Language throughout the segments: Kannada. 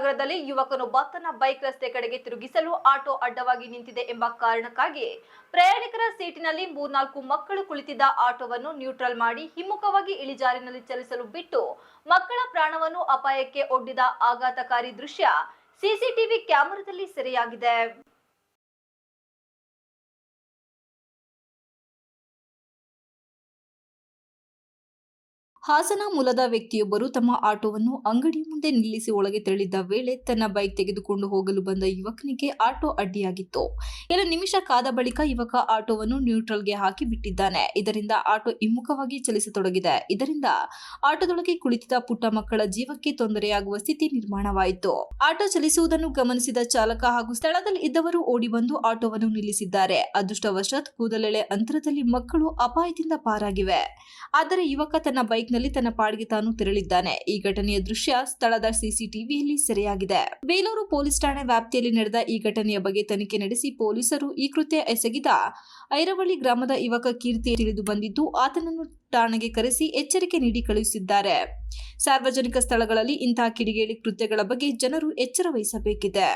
ನಗರದಲ್ಲಿ ಯುವಕನೊಬ್ಬ ಬೈಕ್ ರಸ್ತೆ ಕಡೆಗೆ ತಿರುಗಿಸಲು ಆಟೋ ಅಡ್ಡವಾಗಿ ನಿಂತಿದೆ ಎಂಬ ಕಾರಣಕ್ಕಾಗಿ ಪ್ರಯಾಣಿಕರ ಸೀಟಿನಲ್ಲಿ 3-4 ಮಕ್ಕಳು ಕುಳಿತಿದ್ದ ಆಟೋವನ್ನು ನ್ಯೂಟ್ರಲ್ ಮಾಡಿ ಹಿಮ್ಮುಖವಾಗಿ ಇಳಿಜಾರಿನಲ್ಲಿ ಚಲಿಸಲು ಬಿಟ್ಟು ಮಕ್ಕಳ ಪ್ರಾಣವನ್ನು ಅಪಾಯಕ್ಕೆ ಒಡ್ಡಿದ ಆಘಾತಕಾರಿ ದೃಶ್ಯ ಸಿಸಿಟಿವಿ ಕ್ಯಾಮೆರಾದಲ್ಲಿ ಸೆರೆಯಾಗಿದೆ. ಹಾಸನ ಮೂಲದ ವ್ಯಕ್ತಿಯೊಬ್ಬರು ತಮ್ಮ ಆಟೋವನ್ನು ಅಂಗಡಿ ಮುಂದೆ ನಿಲ್ಲಿಸಿ ಒಳಗೆ ತೆರಳಿದ್ದ ವೇಳೆ ತನ್ನ ಬೈಕ್ ತೆಗೆದುಕೊಂಡು ಹೋಗಲು ಬಂದ ಯುವಕನಿಗೆ ಆಟೋ ಅಡ್ಡಿಯಾಗಿತ್ತು. ಕೆಲ ನಿಮಿಷ ಕಾದ ಬಳಿಕ ಯುವಕ ಆಟೋವನ್ನು ನ್ಯೂಟ್ರಲ್ಗೆ ಹಾಕಿ ಬಿಟ್ಟಿದ್ದಾನೆ. ಇದರಿಂದ ಆಟೋ ಹಿಮ್ಮುಖವಾಗಿ ಚಲಿಸತೊಡಗಿದೆ. ಇದರಿಂದ ಆಟೋದೊಳಗೆ ಕುಳಿತಿದ್ದ ಪುಟ್ಟ ಮಕ್ಕಳ ಜೀವಕ್ಕೆ ತೊಂದರೆಯಾಗುವ ಸ್ಥಿತಿ ನಿರ್ಮಾಣವಾಯಿತು. ಆಟೋ ಚಲಿಸುವುದನ್ನು ಗಮನಿಸಿದ ಚಾಲಕ ಹಾಗೂ ಸ್ಥಳದಲ್ಲಿ ಇದ್ದವರು ಓಡಿ ಬಂದು ಆಟೋವನ್ನು ನಿಲ್ಲಿಸಿದ್ದಾರೆ. ಅದೃಷ್ಟವಶಾತ್ ಕೂದಲೆಳೆ ಅಂತರದಲ್ಲಿ ಮಕ್ಕಳು ಅಪಾಯದಿಂದ ಪಾರಾಗಿವೆ. ಆದರೆ ಯುವಕ ತನ್ನ ಬೈಕ್ ತನ್ನ ಪಾಡಿಗೆ ತಾನು ತೆರಳಿದ್ದಾನೆ. ಈ ಘಟನೆಯ ದೃಶ್ಯ ಸ್ಥಳದ ಸಿಸಿಟಿವಿಯಲ್ಲಿ ಸೆರೆಯಾಗಿದೆ. ಬೇಲೂರು ಪೊಲೀಸ್ ಠಾಣೆ ವ್ಯಾಪ್ತಿಯಲ್ಲಿ ನಡೆದ ಈ ಘಟನೆಯ ಬಗ್ಗೆ ತನಿಖೆ ನಡೆಸಿ ಪೊಲೀಸರು ಈ ಕೃತ್ಯ ಎಸಗಿದ ಐರವಳ್ಳಿ ಗ್ರಾಮದ ಯುವಕ ಕೀರ್ತಿ ತಿಳಿದು ಬಂದಿದ್ದು ಆತನನ್ನು ಠಾಣೆಗೆ ಕರೆಸಿ ಎಚ್ಚರಿಕೆ ನೀಡಿ ಕಳುಹಿಸಿದ್ದಾರೆ. ಸಾರ್ವಜನಿಕ ಸ್ಥಳಗಳಲ್ಲಿ ಇಂತಹ ಕಿಡಿಗೇಡಿ ಕೃತ್ಯಗಳ ಬಗ್ಗೆ ಜನರು ಎಚ್ಚರ ವಹಿಸಬೇಕಿದೆ.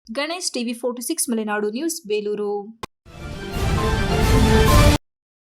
Ganesh, TV 46 Malenadu news, Belur.